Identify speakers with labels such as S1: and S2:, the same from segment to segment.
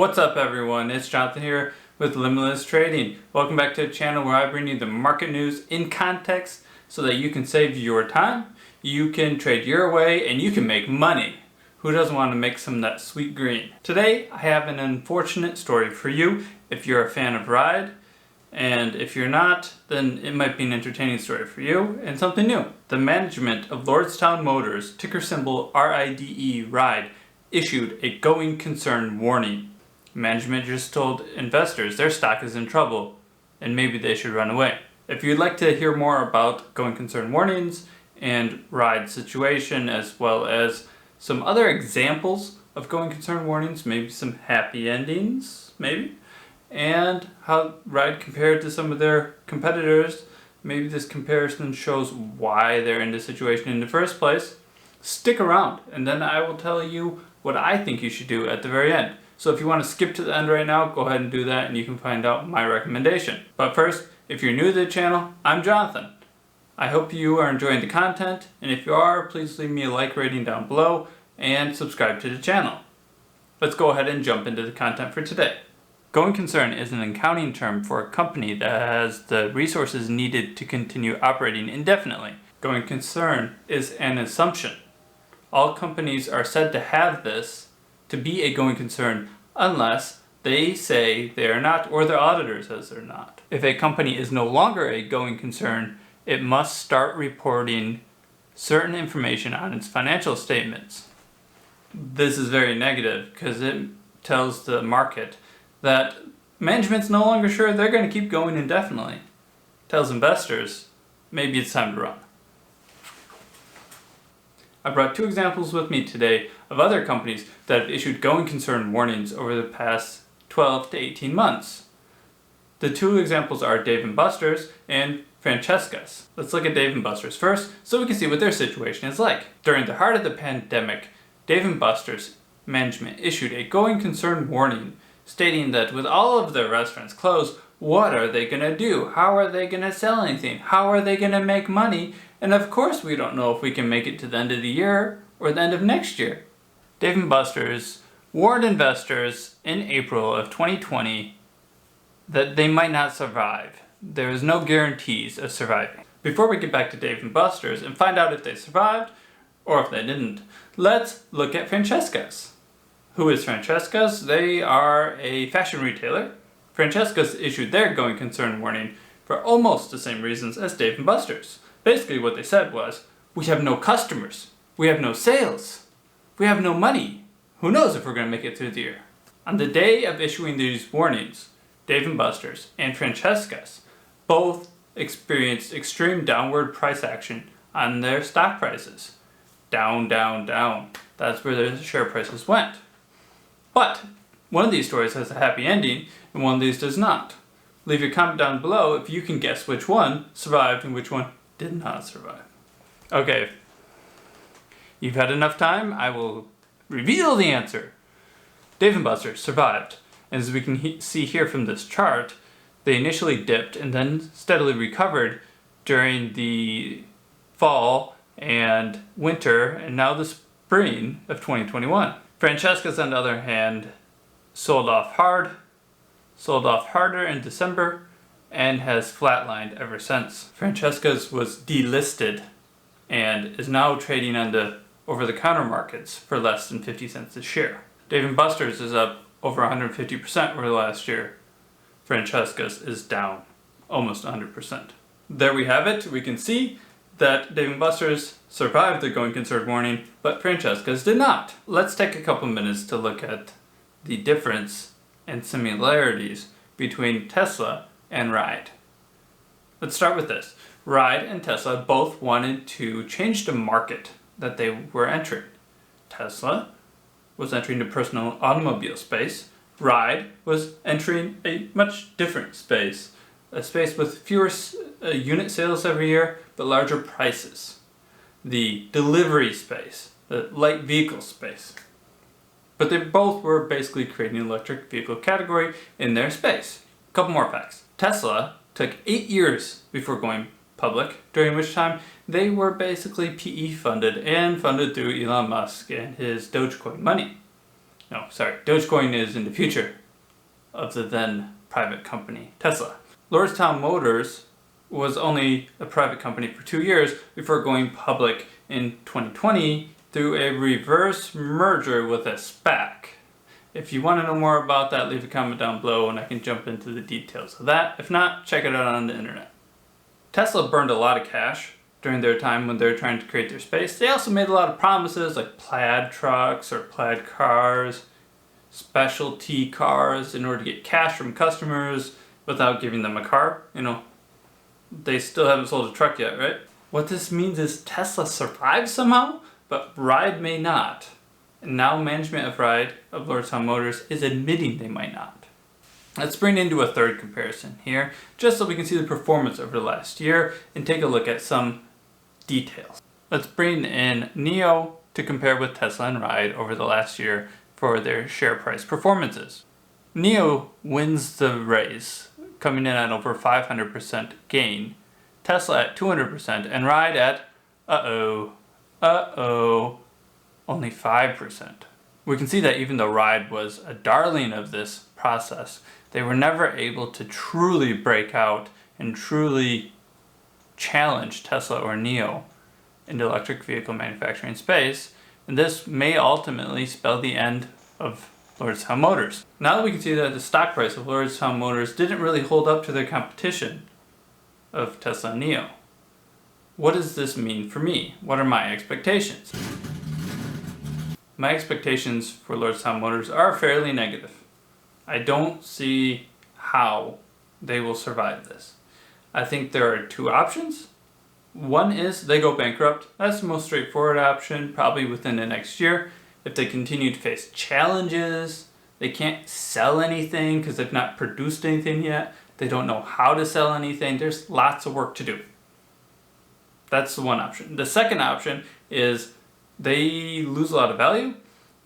S1: What's up everyone, it's Jonathan here with Limitless Trading. Welcome back to the channel where I bring you the market news in context so that you can save your time, you can trade your way, and you can make money. Who doesn't want to make some of that sweet green? Today I have an unfortunate story for you if you're a fan of Ride, and if you're not, then it might be an entertaining story for you and something new. The management of Lordstown Motors, ticker symbol RIDE, Ride, issued a going concern warning. Management just told investors their stock is in trouble and maybe they should run away. If you'd like to hear more about going concern warnings and Ride's situation, as well as some other examples of going concern warnings, maybe some happy endings, maybe, and how Ride compared to some of their competitors, maybe this comparison shows why they're in this situation in the first place, stick around and then I will tell you what I think you should do at the very end. So if you want to skip to the end right now, go ahead and do that and you can find out my recommendation. But first, if you're new to the channel, I'm Jonathan. I hope you are enjoying the content, and if you are, please leave me a like rating down below and subscribe to the channel. Let's go ahead and jump into the content for today. Going concern is an accounting term for a company that has the resources needed to continue operating indefinitely. Going concern is an assumption. All companies are said to have this to be a going concern unless they say they are not or their auditor says they're not. If a company is no longer a going concern, it must start reporting certain information on its financial statements. This is very negative because it tells the market that management's no longer sure they're going to keep going indefinitely. It tells investors maybe it's time to run. I brought two examples with me today of other companies that have issued going concern warnings over the past 12 to 18 months. The two examples are Dave & Buster's and Francesca's. Let's look at Dave & Buster's first so we can see what their situation is like. During the heart of the pandemic, Dave & Buster's management issued a going concern warning stating that with all of their restaurants closed, what are they going to do? How are they going to sell anything? How are they going to make money? And of course we don't know if we can make it to the end of the year or the end of next year. Dave & Buster's warned investors in April of 2020 that they might not survive. There is no guarantees of surviving. Before we get back to Dave & Buster's and find out if they survived or if they didn't, let's look at Francesca's. Who is Francesca's? They are a fashion retailer. Francesca's issued their going concern warning for almost the same reasons as Dave & Buster's. Basically what they said was, we have no customers, we have no sales, we have no money. Who knows if we're going to make it through the year? On the day of issuing these warnings, Dave & Buster's and Francesca's both experienced extreme downward price action on their stock prices. Down, down, down. That's where their share prices went. But one of these stories has a happy ending and one of these does not. Leave your comment down below if you can guess which one survived and which one did not survive. Okay, you've had enough time. I will reveal the answer. Dave & Buster's survived. And as we can see here from this chart, they initially dipped and then steadily recovered during the fall and winter and now the spring of 2021. Francesca's, on the other hand, sold off harder in December, and has flatlined ever since. Francesca's was delisted and is now trading on the over-the-counter markets for less than 50 cents a share. Dave & Buster's is up over 150% over the last year. Francesca's is down almost 100%. There we have it. We can see that Dave & Buster's survived the going concern warning, but Francesca's did not. Let's take a couple minutes to look at the difference and similarities between Tesla and Ride. Let's start with this. Ride and Tesla both wanted to change the market that they were entering. Tesla was entering the personal automobile space. Ride was entering a much different space. A space with fewer unit sales every year, but larger prices. The delivery space, the light vehicle space. But they both were basically creating an electric vehicle category in their space. A couple more facts. Tesla took 8 years before going public, during which time they were basically PE funded and funded through Elon Musk and his Dogecoin money. No, sorry, Dogecoin is in the future of the then private company Tesla. Lordstown Motors was only a private company for 2 years before going public in 2020 through a reverse merger with a SPAC. If you want to know more about that, leave a comment down below and I can jump into the details of that. If not, check it out on the internet. Tesla burned a lot of cash during their time when they were trying to create their space. They also made a lot of promises like plaid trucks or plaid cars, specialty cars in order to get cash from customers without giving them a car. You know, they still haven't sold a truck yet, right? What this means is Tesla survived somehow, but Ride may not. And now management of Ride, of Lordstown Motors, is admitting they might not. Let's bring into a third comparison here, just so we can see the performance over the last year and take a look at some details. Let's bring in NIO to compare with Tesla and Ride over the last year for their share price performances. NIO wins the race, coming in at over 500% gain, Tesla at 200%, and Ride at, only 5%. We can see that even though Ride was a darling of this process, they were never able to truly break out and truly challenge Tesla or NIO in the electric vehicle manufacturing space, and this may ultimately spell the end of Lordstown Motors. Now that we can see that the stock price of Lordstown Motors didn't really hold up to their competition of Tesla and NIO, what does this mean for me? What are my expectations? My expectations for Lordstown Motors are fairly negative. I don't see how they will survive this. I think there are two options. One is they go bankrupt. That's the most straightforward option, probably within the next year. If they continue to face challenges, they can't sell anything because they've not produced anything yet. They don't know how to sell anything. There's lots of work to do. That's the one option. The second option is they lose a lot of value,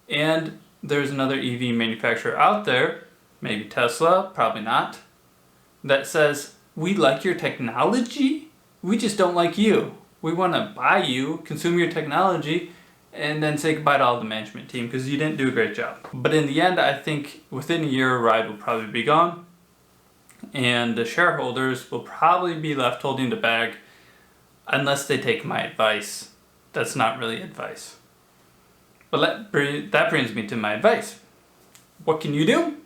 S1: and there's another EV manufacturer out there, maybe Tesla, probably not, that says, we like your technology, we just don't like you. We want to buy you, consume your technology, and then say goodbye to all the management team because you didn't do a great job. But in the end, I think within a year, Ride will probably be gone, and the shareholders will probably be left holding the bag unless they take my advice. That's not really advice. But that brings me to my advice. What can you do?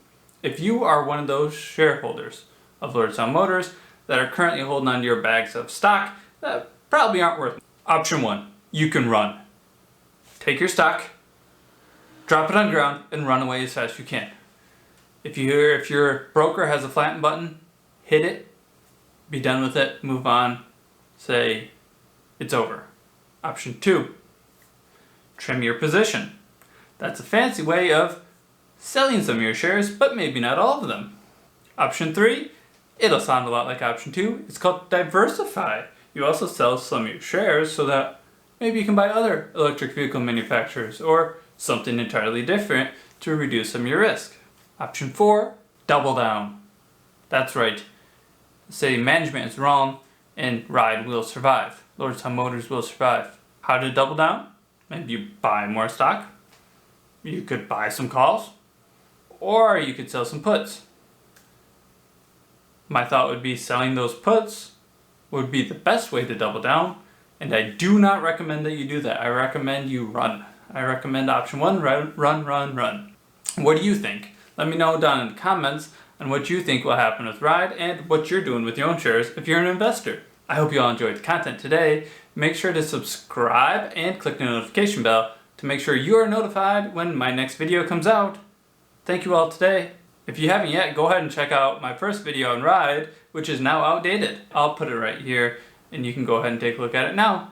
S1: If you are one of those shareholders of Lordstown Motors that are currently holding on to your bags of stock that probably aren't worth it. Option 1, you can run. Take your stock, drop it on the ground, and run away as fast as you can. If your broker has a flatten button, hit it, be done with it, move on, say it's over. Option 2, trim your position. That's a fancy way of selling some of your shares, but maybe not all of them. Option 3, it'll sound a lot like option 2. It's called diversify. You also sell some of your shares so that maybe you can buy other electric vehicle manufacturers or something entirely different to reduce some of your risk. Option 4, double down. That's right. Say management is wrong and Ride will survive. Lordstown Motors will survive. How to double down? Maybe you buy more stock. You could buy some calls. Or you could sell some puts. My thought would be selling those puts would be the best way to double down. And I do not recommend that you do that. I recommend you run. I recommend option 1, run. What do you think? Let me know down in the comments on what you think will happen with Ride and what you're doing with your own shares if you're an investor. I hope you all enjoyed the content today. Make sure to subscribe and click the notification bell to make sure you are notified when my next video comes out. Thank you all today. If you haven't yet, go ahead and check out my first video on Ride, which is now outdated. I'll put it right here and you can go ahead and take a look at it now.